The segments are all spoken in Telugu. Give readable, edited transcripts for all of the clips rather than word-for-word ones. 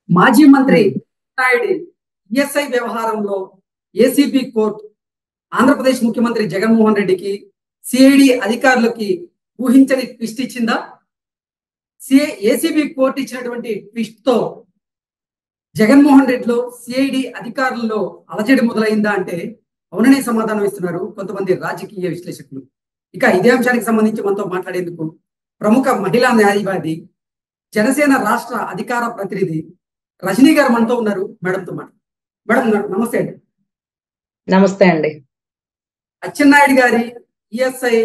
మాజీ మంత్రి నాయుడు ఈఎస్ఐ వ్యవహారంలో ఏసీబీ కోర్టు ఆంధ్రప్రదేశ్ ముఖ్యమంత్రి జగన్మోహన్ రెడ్డికి సిఐడి అధికారులకి ఊహించని ట్విస్ట్ ఇచ్చిందా? ఏసీబీ కోర్టు ఇచ్చినటువంటి ట్విస్ట్ తో జగన్మోహన్ రెడ్డిలో సిఐడి అధికారులలో అలజడి మొదలైందా అంటే అవుననే సమాధానం ఇస్తున్నారు కొంతమంది రాజకీయ విశ్లేషకులు. ఇక ఇదే అంశానికి సంబంధించి మనతో మాట్లాడేందుకు ప్రముఖ మహిళా న్యాయవాది, జనసేన రాష్ట్ర అధికార ప్రతినిధి రజనీ గారు మనతో ఉన్నారు. మేడంతో మేడం నమస్తే అండి. నమస్తే అండి. అచ్చెన్నాయుడు గారి ఈఎస్ఐ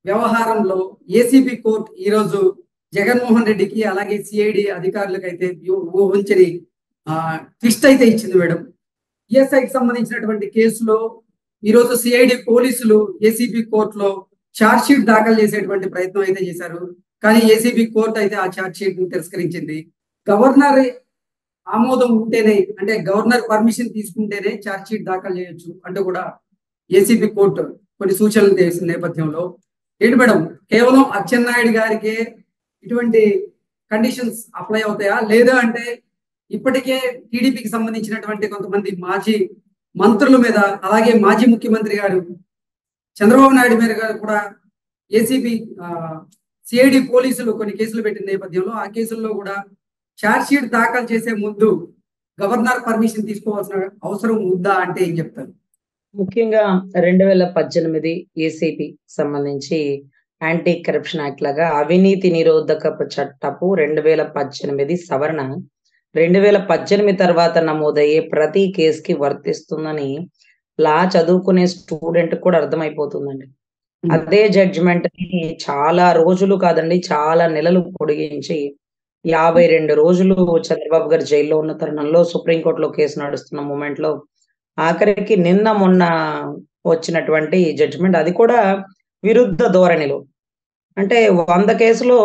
వ్యవహారంలో ఏసీబీ కోర్టు ఈ రోజు జగన్మోహన్ రెడ్డికి అలాగే సిఐడి అధికారులకు అయితే ఊహించని ట్విస్ట్ అయితే ఇచ్చింది మేడం. ఈఎస్ఐకి సంబంధించినటువంటి కేసులో ఈ రోజు సిఐడి పోలీసులు ఏసీబీ కోర్టులో ఛార్జ్ షీట్ దాఖలు చేసేటువంటి ప్రయత్నం అయితే చేశారు. కానీ ఏసీబీ కోర్టు అయితే ఆ ఛార్జ్ షీట్ ను తిరస్కరించింది. గవర్నర్ ఆమోదం ఉంటేనే, అంటే గవర్నర్ పర్మిషన్ తీసుకుంటేనే ఛార్జ్ షీట్ దాఖలు చేయొచ్చు అంటూ కూడా ఏసీబీ కోర్టు కొన్ని సూచనలు చేసిన నేపథ్యంలో ఏంటి మేడం, కేవలం అచ్చెన్నాయుడు గారికే ఇటువంటి కండిషన్స్ అప్లై అవుతాయా, లేదా అంటే ఇప్పటికే టీడీపీకి సంబంధించినటువంటి కొంతమంది మాజీ మంత్రుల మీద, అలాగే మాజీ ముఖ్యమంత్రి గారు చంద్రబాబు నాయుడు మీద కూడా ఏసీబీ సిఐడి పోలీసులు కొన్ని కేసులు పెట్టిన నేపథ్యంలో ఆ కేసుల్లో కూడా ఛార్జ్ షీట్ దాఖలు చేసే ముందు గవర్నర్ పర్మిషన్ తీసుకోవాల్సిన అవసరం ఉందా అంటే ఏం చెప్తారు? ముఖ్యంగా 2018 ఏసీబీ సంబంధించి యాంటీ కరప్షన్ యాక్ట్ లాగా అవినీతి నిరోధక చట్టపు 2018 సవరణ 2018 తర్వాత నమోదయ్యే ప్రతి కేసుకి వర్తిస్తుందని లా చదువుకునే స్టూడెంట్ కూడా అర్థమైపోతుందండి. అదే జడ్జిమెంట్ ని చాలా రోజులు కాదండి, చాలా నెలలు పొడిగించి 52 రోజులు చంద్రబాబు గారు జైల్లో ఉన్న తరుణంలో సుప్రీంకోర్టులో కేసు నడుస్తున్న మూమెంట్ లో ఆఖరికి నిన్న మొన్న వచ్చినటువంటి జడ్జిమెంట్, అది కూడా విరుద్ధ ధోరణిలో. అంటే 100 కేసులో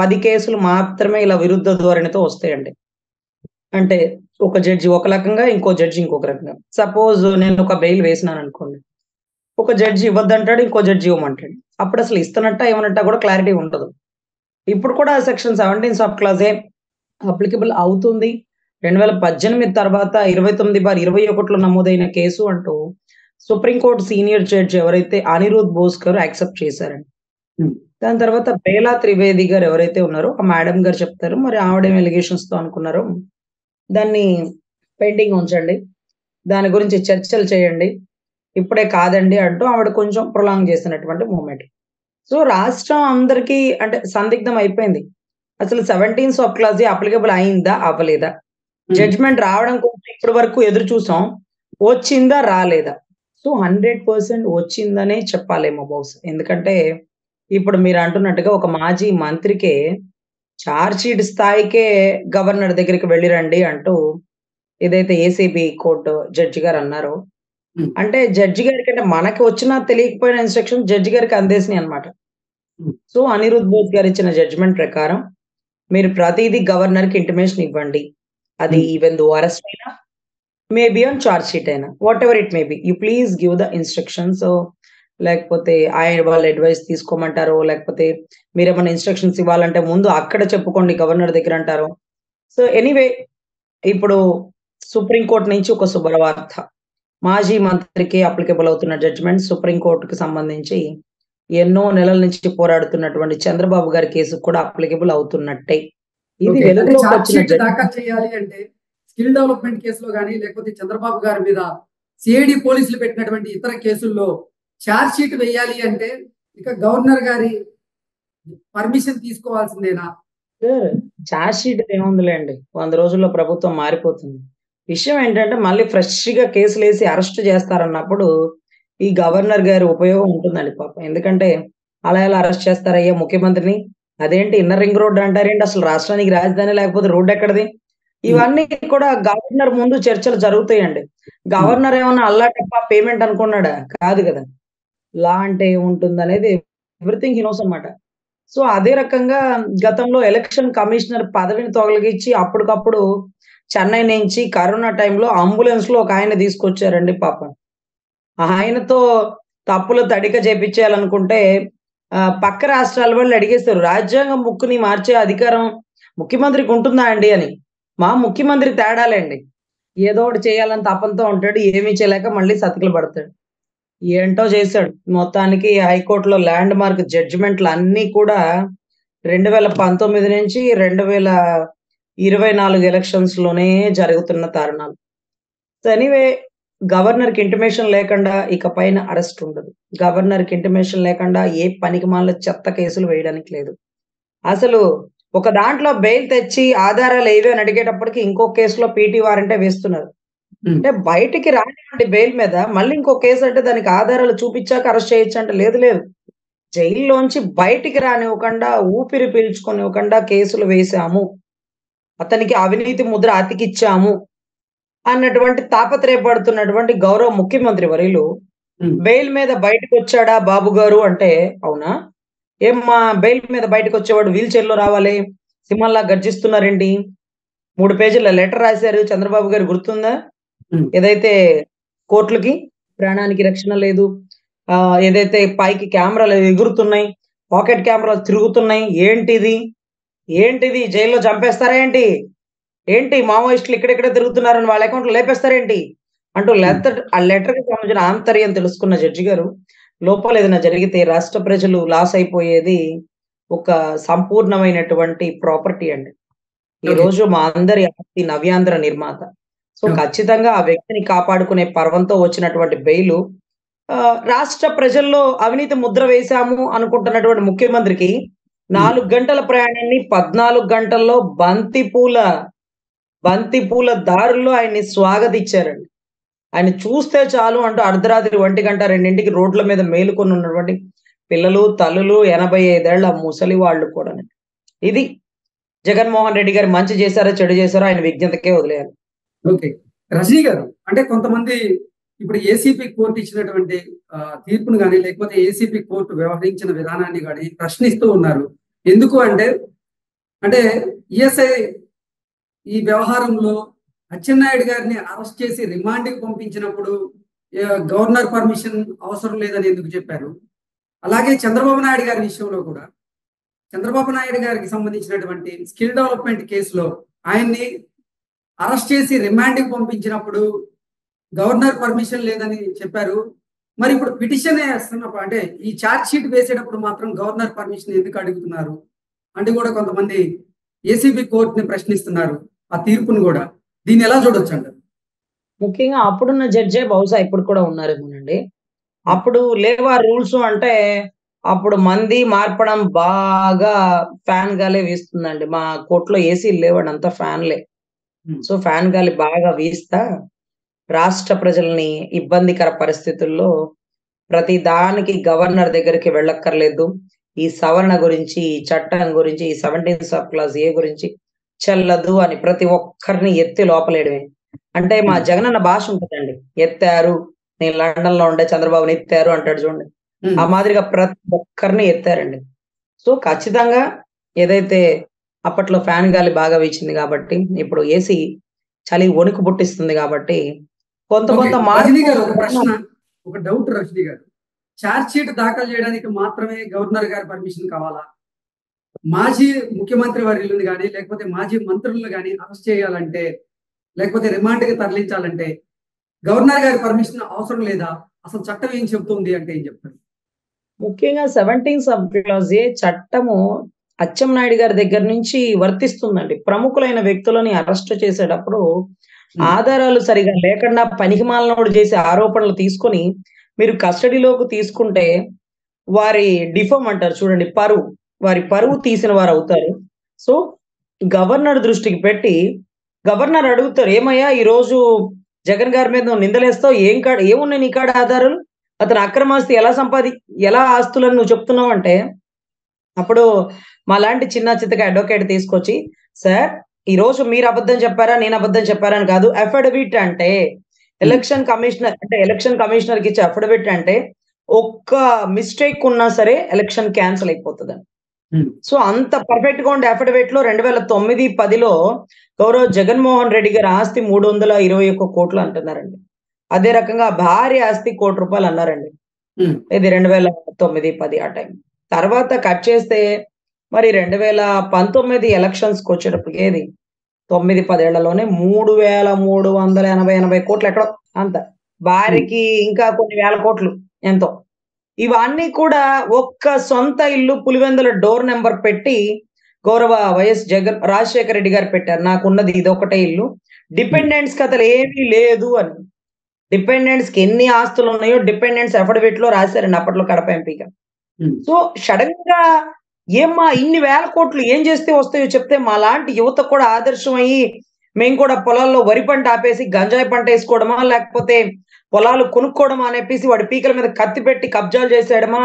10 కేసులు మాత్రమే ఇలా విరుద్ధ ధోరణితో వస్తాయండి. అంటే ఒక జడ్జి ఒక రకంగా, ఇంకో జడ్జి ఇంకొక రకంగా. సపోజ్ నేను ఒక బెయిల్ వేసినాను అనుకోండి, ఒక జడ్జి ఇవ్వద్దంటాడు, ఇంకో జడ్జి ఇవ్వమంటాడు. అప్పుడు అసలు ఇస్తున్నట్ట ఏమన్నట్ట కూడా క్లారిటీ ఉండదు. ఇప్పుడు కూడా సెక్షన్ 17 సబ్ క్లాజే అప్లికబుల్ అవుతుంది. 2018 తర్వాత 29/21లో నమోదైన కేసు అంటూ సుప్రీంకోర్టు సీనియర్ జడ్జి ఎవరైతే అనిరుద్ బోస్ గారు యాక్సెప్ట్ చేశారండి. దాని తర్వాత బేలా త్రివేది గారు ఎవరైతే ఉన్నారో ఆ మేడం గారు చెప్తారు, మరి ఆవిడేం ఎలిగేషన్స్ తో అనుకున్నారో దాన్ని పెండింగ్ ఉంచండి, దాని గురించి చర్చలు చేయండి, ఇప్పుడే కాదండి అంటూ ఆవిడ కొంచెం ప్రొలాంగ్ చేసినటువంటి మూమెంట్. సో రాష్ట్రం అందరికీ అంటే సందిగ్ధం అయిపోయింది. అసలు 17 సబ్ క్లాజ్ అప్లికబుల్ అయిందా అవ్వలేదా, జడ్జ్మెంట్ రావడం కోసం ఇప్పటి వరకు ఎదురు చూసాం, వచ్చిందా రాలేదా. సో 100% వచ్చిందనే చెప్పాలేమో బహుశా. ఎందుకంటే ఇప్పుడు మీరు అంటున్నట్టుగా ఒక మాజీ మంత్రికే ఛార్జ్ షీట్ స్థాయికే గవర్నర్ దగ్గరికి వెళ్ళిరండి అంటూ ఏదైతే ఏసీబీ కోర్టు జడ్జి గారు అన్నారో, అంటే జడ్జి గారికి, అంటే మనకి వచ్చినా తెలియకపోయిన ఇన్స్ట్రక్షన్ జడ్జి గారికి అందేసినాయి అనమాట. సో అనిరుద్ బోస్ గారు ఇచ్చిన జడ్జిమెంట్ ప్రకారం మీరు ప్రతిదీ గవర్నర్ కి ఇంటిమేషన్ ఇవ్వండి. అది ఈవెన్ దో అరెస్ట్ అయినా, మేబీ ఆన్ ఛార్జ్ షీట్ అయినా, what ever it may be, you please give the instructions. లేకపోతే ఆయన వాళ్ళ అడ్వైస్ తీసుకోమంటారో, లేకపోతే మీరేమైనా ఇన్స్ట్రక్షన్స్ ఇవ్వాలంటే ముందు అక్కడ చెప్పుకోండి గవర్నర్ దగ్గర అంటారు. సో ఎనీవే, ఇప్పుడు సుప్రీంకోర్టు నుంచి ఒక శుభవార్త. మాజీ మంత్రికి అప్లికబుల్ అవుతున్న జడ్జిమెంట్ సుప్రీంకోర్టుకు సంబంధించి ఎన్నో నెలల నుంచి పోరాడుతున్నటువంటి చంద్రబాబు గారి కేసు కూడా అప్లికబుల్ అవుతున్నట్టే. ఇది వెలుగులోకి వచ్చిన దాఖలు చేయాలి అంటే స్కిల్ డెవలప్మెంట్ కేసులో కానీ, లేకపోతే చంద్రబాబు గారి మీద సిఐడి పోలీసులు పెట్టినటువంటి ఇతర కేసుల్లో ఛార్జ్ షీట్ వేయాలి అంటే ఇక గవర్నర్ గారి పర్మిషన్ తీసుకోవాల్సిందేనా? ఛార్జ్ షీట్ ఏముందిలేండి, 100 రోజుల్లో ప్రభుత్వం మారిపోతుంది. విషయం ఏంటంటే మళ్ళీ ఫ్రెష్ గా కేసులు వేసి అరెస్ట్ చేస్తారన్నప్పుడు ఈ గవర్నర్ గారి ఉపయోగం ఉంటుందండి పాపం. ఎందుకంటే అలా ఎలా అరెస్ట్ చేస్తారయ్యా ముఖ్యమంత్రిని, అదేంటి ఇన్నర్ రింగ్ రోడ్ అంటారేంటి, అసలు రాష్ట్రానికి రాజధాని లేకపోతే రోడ్డు ఎక్కడది, ఇవన్నీ కూడా గవర్నర్ ముందు చర్చలు జరుగుతాయండి. గవర్నర్ ఏమన్నా అల్లాటప్ప పేమెంట్ అనుకున్నాడా? కాదు కదా. లా అంటే ఏముంటుంది అనేది ఎవ్రీథింగ్ హీ నోస్ అనమాట. సో అదే రకంగా గతంలో ఎలక్షన్ కమిషనర్ పదవిని తొలగించి అప్పటికప్పుడు చెన్నై నుంచి కరోనా టైంలో అంబులెన్స్ లో ఒక ఆయన తీసుకొచ్చారండి పాపం. ఆయనతో తప్పులు తడిక చేపించాలనుకుంటే పక్క రాష్ట్రాల వాళ్ళు అడిగేస్తారు, రాజ్యాంగం ముక్కుని మార్చే అధికారం ముఖ్యమంత్రికి ఉంటుందా అండి అని. మా ముఖ్యమంత్రి తేడాలేండి. ఏదో ఒకటి చేయాలని తపనతో ఉంటాడు. ఏమీ చేయలేక మళ్ళీ సతికిల పడతాడు. ఏంటో చేశాడు. మొత్తానికి హైకోర్టులో ల్యాండ్ మార్క్ జడ్జిమెంట్‌లన్నీ కూడా 2019 నుంచి 2024 ఎలక్షన్స్‌లోనే జరుగుతున్న తరుణాలు. సో, ఎనీవే గవర్నర్‌కి ఇంటిమేషన్ లేకుండా ఇక పైన అరెస్ట్ ఉండదు. గవర్నర్‌కి ఇంటిమేషన్ లేకుండా ఏ పనికిమాలిన చెత్త కేసులు వేయడానికి లేదు. అసలు ఒక దాంట్లో బెయిల్ తెచ్చి ఆధారాలు ఏవి అని అడిగేటప్పటికి ఇంకో కేసులో పీటీ వారెంటే వేస్తున్నారు. అంటే బయటికి రానివ్వండి బెయిల్ మీద. మళ్ళీ ఇంకో కేసు అంటే దానికి ఆధారాలు చూపిచ్చాక అరెస్ట్ చేయొచ్చు అంటే లేదు లేదు. జైల్లోంచి బయటికి రానివ్వకుండా, ఊపిరి పీల్చుకోనివ్వకుండా కేసులు వేశాము. అతనికి అవినీతి ముద్ర అతికిచ్చాము అన్నటువంటి తాపత్రయపడుతున్నటువంటి గౌరవ ముఖ్యమంత్రి వర్యులు బెయిల్ మీద బయటకొచ్చాడా బాబు గారు అంటే, అవునా? ఏమ్మా బెయిల్ మీద బయటకొచ్చేవాడు వీల్ చైర్‌లో రావాలి. సింహంలా గర్జిస్తున్నారేంటి? 3 పేజీల లెటర్ రాసారు చంద్రబాబు గారు గుర్తుందా? ఏదైతే కోర్టులకి ప్రాణానికి రక్షణ లేదు. ఏదైతే పైకి కెమెరాలు ఎగురుతున్నాయి. పాకెట్ కెమెరాలు తిరుగుతున్నాయి. ఏంటిది? ఏంటిది? జైల్‌లో చంపేస్తారా ఏంటి? ఏంటి మావోయిస్టులు ఇక్కడిక్కడే తిరుగుతున్నారని వాళ్ళ అకౌంట్‌లో లేపేస్తారేంటి? అంటూ ఆ లెటర్‌కి సంబంధించిన ఆంతర్యం తెలుసుకున్న జడ్జి గారు, లోపల ఏదైనా జరిగితే రాష్ట్ర ప్రజలు లాస్ అయిపోయేది ఒక సంపూర్ణమైనటువంటి ప్రాపర్టీ అండి. ఈరోజు మా అందరి ఆస్తి నవ్యాంధ్ర నిర్మాత. సో, ఖచ్చితంగా ఆ వ్యక్తిని కాపాడుకునే పర్వంతో వచ్చినటువంటి బెయిలు రాష్ట్ర ప్రజల్లో అవినీతి ముద్ర వేశాము అనుకుంటున్నటువంటి ముఖ్యమంత్రికి 4 గంటల ప్రయాణాన్ని 14 గంటల్లో బంతిపూల దారుల్లో ఆయన్ని స్వాగతిచ్చారండి. ఆయన చూస్తే చాలు అంటూ అర్ధరాత్రి 1:00, 2కి రోడ్ల మీద మేలుకొని ఉన్నటువంటి పిల్లలు, తల్లులు, 85 ఏళ్ల ముసలి వాళ్ళు కూడానండి. ఇది జగన్మోహన్ రెడ్డి గారు మంచి చేశారో, చెడు చేశారో ఆయన విజ్ఞతకే వదిలేయాలి. ఓకే. రజనీ గారు, అంటే కొంతమంది ఇప్పుడు ఏసీపీ కోర్టు ఇచ్చినటువంటి తీర్పును గాని, లేకపోతే ఏసీపీ కోర్టు వ్యవహరించిన విధానాన్ని గాని ప్రశ్నిస్తూ ఉన్నారు. ఎందుకు అంటే ఈఎస్ఐ ఈ వ్యవహారంలో అచ్చెన్నాయుడు గారిని అరెస్ట్ చేసి రిమాండ్‌కి పంపించినప్పుడు గవర్నర్ పర్మిషన్ అవసరం లేదని ఎందుకు చెప్పారు? అలాగే చంద్రబాబు నాయుడు గారి విషయంలో కూడా చంద్రబాబు నాయుడు గారికి సంబంధించినటువంటి స్కిల్ డెవలప్‌మెంట్ కేసులో ఆయన్ని అరెస్ట్ చేసి రిమాండ్‌కి పంపించినప్పుడు గవర్నర్ పర్మిషన్ లేదని చెప్పారు. మరి ఇప్పుడు పిటిషన్ వేస్తున్నప్పుడు అంటే ఈ ఛార్జ్ షీట్ వేసేటప్పుడు మాత్రం గవర్నర్ పర్మిషన్ ఎందుకు అడుగుతున్నారు? అంటే కూడా కొంతమంది ఏసీబీ కోర్టుని ప్రశ్నిస్తున్నారు. ఆ తీర్పును కూడా. దీన్ని ఎలా చూడొచ్చంటారు? ముఖ్యంగా అప్పుడున్న జడ్జే బహుశా ఇప్పుడు కూడా ఉన్నారేమోనండి. అప్పుడు లేవా రూల్స్ అంటే అప్పుడు మంది మార్పడం బాగా ఫ్యాన్ గాలే వీస్తుందండి. మా కోర్ట్‌లో ఏసీలు లేవండి. అంతా ఫ్యాన్‌లే. సో, ఫ్యాన్ గాలి బాగా వీస్తా రాష్ట్ర ప్రజల్ని ఇబ్బందికర పరిస్థితుల్లో ప్రతి దానికి గవర్నర్ దగ్గరికి వెళ్ళక్కర్లేదు. ఈ సవరణ గురించి, ఈ చట్టం గురించి, ఈ 17 సబ్ క్లాస్ ఏ గురించి చెల్లదు అని ప్రతి ఒక్కరిని ఎత్తి లోపలేయడమే. అంటే మా జగనన్న భాష ఉంటదండి. ఎత్తారు. నేను లండన్‌లో ఉండే చంద్రబాబుని ఎత్తారు అంటాడు చూడండి. ఆ మాదిరిగా ప్రతి ఒక్కరిని ఎత్తారండి. సో, ఖచ్చితంగా ఏదైతే అప్పట్లో ఫ్యాన్ గాలి బాగా వీచింది కాబట్టి, ఇప్పుడు ఏసీ చలి వణుకు పుట్టిస్తుంది కాబట్టి కొంత రజనీ గారు, ఒక ప్రశ్న, ఒక డౌట్ రజనీ గారు. ఛార్జ్ షీట్ దాఖలు చేయడానికి మాత్రమే గవర్నర్ గారి పర్మిషన్ కావాలా? మాజీ ముఖ్యమంత్రి వర్యులను గాని, లేకపోతే మాజీ మంత్రులను గాని అరెస్ట్ చేయాలంటే, లేకపోతే రిమాండ్‌కి తరలించాలంటే గవర్నర్ గారి పర్మిషన్ అవసరం లేదా? అసలు చట్టం ఏం చెప్తుంది అంటే ఏం చెప్తారు? ముఖ్యంగా 17 సబ్ క్లాస్ ఏ చట్టము అచ్చెన్నాయుడు గారి దగ్గర నుంచి వర్తిస్తుందండి. ప్రముఖులైన వ్యక్తులని అరెస్ట్ చేసేటప్పుడు ఆధారాలు సరిగా లేకుండా పనికిమాలినోడు చేసే ఆరోపణలు తీసుకొని మీరు కస్టడీలోకి తీసుకుంటే వారి డిఫామ్ అంటారు చూడండి. వారి పరువు తీసిన వారవుతారు. సో, గవర్నర్ దృష్టికి పెట్టి గవర్నర్ అడుగుతారు. "ఏమయ్యా ఈరోజు జగన్ గారి మీద నువ్వు నిందలేస్తావు. ఏమున్నాయి నీ కాడ ఆధారాలు? అతను అక్రమాస్తి ఎలా ఆస్తులని నువ్వు చెప్తున్నావంటే" అప్పుడు మాలాంటి చిన్న చితక అడ్వకేట్ తీసుకొచ్చి, "సార్ ఈరోజు మీరు అబద్ధం చెప్పారా? నేను అబద్ధం చెప్పారా అని కాదు. అఫిడవిట్ అంటే ఎలక్షన్ కమిషనర్‌కి ఇచ్చే అఫిడవిట్ అంటే ఒక్క మిస్టేక్ ఉన్నా సరే ఎలక్షన్ క్యాన్సెల్ అయిపోతదండి. సో, అంత పర్ఫెక్ట్‌గా ఉండే అఫిడవిట్‌లో 2009, 10లో గౌరవ జగన్మోహన్ రెడ్డి గారి ఆస్తి 321 కోట్లు అంటున్నారండి. అదే రకంగా భార్య ఆస్తి ₹1 కోటి అన్నారండి. ఇది 2009, 10 ఆ టైం. తర్వాత కట్ చేస్తే మరి 2019 ఎలక్షన్స్‌కొచ్చేటప్పటికి ఏది 9-10 ఏళ్లలోనే 3,380 కోట్లు ఎక్కడో అంత. భార్యకి ఇంకా కొన్ని వేల కోట్లు ఎంతో. ఇవన్నీ కూడా ఒక్క సొంత ఇల్లు పులివెందుల డోర్ నంబర్ పెట్టి గౌరవ వైఎస్ రాజశేఖర రెడ్డి గారు పెట్టారు. నాకున్నది ఇదొక్కటే ఇల్లు. డిపెండెంట్స్ కథలు ఏమీ లేదు అని. డిపెండెంట్స్ కి ఎన్ని ఆస్తులు ఉన్నాయో డిపెండెంట్స్ అఫిడవిట్ లో రాశారండి అప్పట్లో కడప ఎంపీగా. సో సడన్ గా ఏమ్మా ఇన్ని వేల కోట్లు ఏం చేస్తే వస్తాయో చెప్తే మా లాంటి యువతకు కూడా ఆదర్శం అయ్యి మేము కూడా పొలాల్లో వరి పంట ఆపేసి గంజాయి పంట వేసుకోవడమా, లేకపోతే పొలాలు కొనుక్కోవడమా అని చెప్పేసి వాడి పీకల మీద కత్తి పెట్టి కబ్జాలు చేసేయడమా,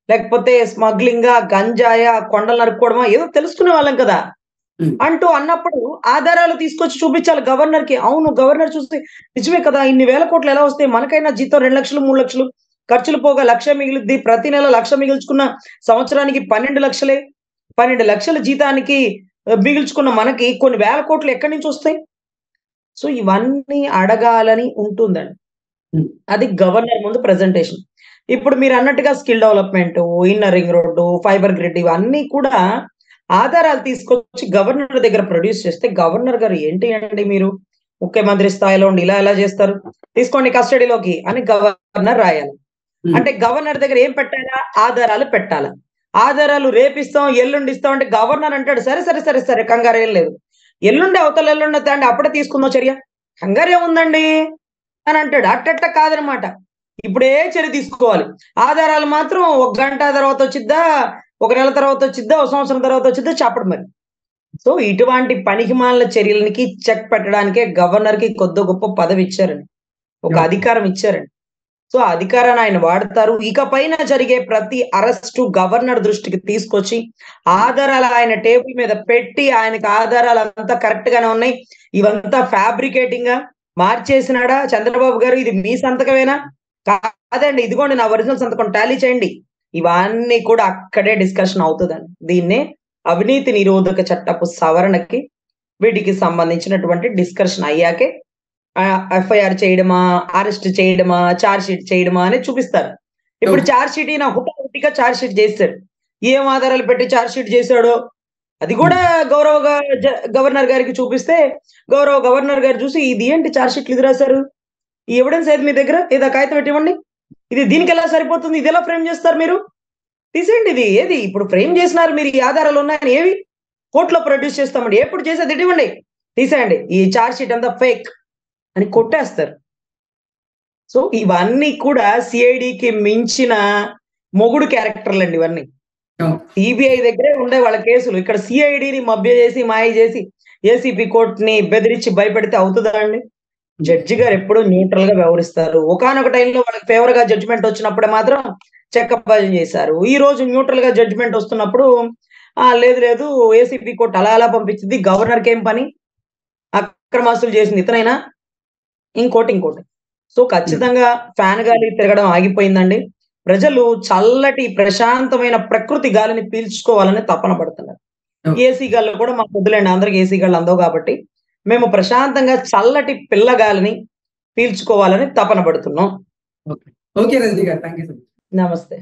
లేకపోతే స్మగ్లింగ్ గంజాయ కొండలు నరుక్కోవడమా, ఏదో తెలుసుకునే వాళ్ళం కదా అంటూ అన్నప్పుడు ఆధారాలు తీసుకొచ్చి చూపించాలి గవర్నర్ కి. అవును గవర్నర్ చూస్తే నిజమే కదా, ఇన్ని వేల కోట్లు ఎలా వస్తాయి, మనకైనా జీతం 2 లక్షలు 3 లక్షలు, ఖర్చులు పోగా 1,00,000 మిగిలిద్ది, ప్రతి నెల 1,00,000 మిగిల్చుకున్న సంవత్సరానికి 12 లక్షలే. 12 లక్షల జీతానికి మిగిల్చుకున్న మనకి కొన్ని వేల కోట్లు ఎక్కడి నుంచి వస్తాయి? సో ఇవన్నీ అడగాలని ఉంటుందండి. అది గవర్నర్ ముందు ప్రెజెంటేషన్. ఇప్పుడు మీరు అన్నట్టుగా skill development, inner ring road, fibre grid ఇవన్నీ కూడా ఆధారాలు తీసుకొచ్చి గవర్నర్ దగ్గర ప్రొడ్యూస్ చేస్తే గవర్నర్ గారు ఏంటి అండి మీరు ముఖ్యమంత్రి స్థాయిలో ఉండి ఇలా ఎలా చేస్తారు, తీసుకోండి కస్టడీలోకి అని గవర్నర్ రాయాలి. అంటే గవర్నర్ దగ్గర ఏం పెట్టాలా? ఆధారాలు పెట్టాలా. ఆధారాలు రేపిస్తాం ఎల్లుండి ఇస్తాం అంటే గవర్నర్ అంటాడు సరే సరే సరే సరే కంగారు ఏం లేదు, ఎల్లుండి అవతల ఎల్లుండి అండి అప్పుడే తీసుకుందాం చర్య, కంగారు ఏముందండి అని అంటాడు. అట్టట్ట కాదనమాట, ఇప్పుడే చర్య తీసుకోవాలి. ఆధారాలు మాత్రం 1 గంట తర్వాత వచ్చిద్దా, 1 నెల తర్వాత వచ్చిద్దా, 1 సంవత్సరం తర్వాత వచ్చిద్దా చెప్పడు మరి. సో ఇటువంటి పనికిమాలిన చర్యలకి చెక్ పెట్టడానికే గవర్నర్ కి కొద్ది గొప్ప పదవి ఇచ్చారండి, ఒక అధికారం ఇచ్చారండి. సో ఆ అధికారాన్ని ఆయన వాడతారు. ఇకపైన జరిగే ప్రతి అరెస్టు గవర్నర్ దృష్టికి తీసుకొచ్చి ఆధారాలు ఆయన టేబుల్ మీద పెట్టి ఆయనకి ఆధారాలు అంతా కరెక్ట్ గానే ఉన్నాయి, ఇవంతా ఫ్యాబ్రికేటింగ్ గా మార్చేసినాడా చంద్రబాబు గారు, ఇది మీ సంతకమేనా, కాదండి ఇదిగోండి నా ఒరిజినల్ సంతకం టాలీ చేయండి, ఇవన్నీ కూడా అక్కడే డిస్కషన్ అవుతుందండి. దీన్నే అవినీతి నిరోధక చట్టపు సవరణకి వీటికి సంబంధించినటువంటి డిస్కషన్ అయ్యాకే ఎఫ్ఐఆర్ చేయడమా, అరెస్ట్ చేయడమా, ఛార్జ్ షీట్ చేయడమా అని చూపిస్తారు. ఇప్పుడు ఛార్జ్ షీట్ ఈయన హుటాహుటిగా ఛార్జ్ షీట్ చేశాడు. ఏం ఆధారాలు పెట్టి ఛార్జ్ షీట్ చేశాడో అది కూడా గవర్నర్ గారికి చూపిస్తే గౌరవ గవర్నర్ గారు చూసి ఇది ఏంటి ఛార్జ్ షీట్లు ఇది రాశారు, ఈ ఎవిడెన్స్ ఏది మీ దగ్గర, ఏదో కాగితం పెట్టివ్వండి, ఇది దీనికి ఎలా సరిపోతుంది, ఇది ఎలా ఫ్రేమ్ చేస్తారు మీరు, తీసేయండి, ఇది ఏది ఇప్పుడు ఫ్రేమ్ చేసినారు మీరు, ఈ ఆధారాలు ఉన్నాయని ఏవి కోర్టులో ప్రొడ్యూస్ చేస్తామండి, ఎప్పుడు చేసేది ఇవ్వండి, తీసేయండి, ఈ ఛార్జ్ షీట్ అంతా ఫేక్ అని కొట్టేస్తారు. సో ఇవన్నీ కూడా సిఐడికి మించిన మొగుడు క్యారెక్టర్లు అండి ఇవన్నీ. సిబిఐ దగ్గరే ఉండే వాళ్ళ కేసులు, ఇక్కడ సిఐడిని మభ్య చేసి మాయ చేసి ఏసీపీ కోర్టుని బెదిరించి భయపెడితే అవుతుందా అండి? జడ్జి గారు ఎప్పుడు న్యూట్రల్ గా వ్యవహరిస్తారు. ఒకానొక టైంలో వాళ్ళకి ఫేవర్ గా జడ్జిమెంట్ వచ్చినప్పుడు మాత్రం చెక్కభజన చేశారు. ఈ రోజు న్యూట్రల్ గా జడ్జిమెంట్ వస్తున్నప్పుడు లేదు లేదు ఏసీపీ కోర్టు అలా అలా పంపించింది, గవర్నర్కి ఏం పని, అక్రమాస్తులు చేసింది ఇతనైనా, ఇంకోటి. సో ఖచ్చితంగా ఫ్యాన్ గాలి తిరగడం ఆగిపోయిందండి. ప్రజలు చల్లటి ప్రశాంతమైన ప్రకృతి గాలిని పీల్చుకోవాలని తపన పడుతున్నారు. ఏసీ గాళ్ళు కూడా మాకు వద్దులేండి, అందరికి ఏసీ గాళ్ళు అందవు కాబట్టి మేము ప్రశాంతంగా చల్లటి పిల్ల గాలిని పీల్చుకోవాలని తపన పడుతున్నాం. ఓకే రజనీ గారు, థాంక్యూ సో మచ్. నమస్తే.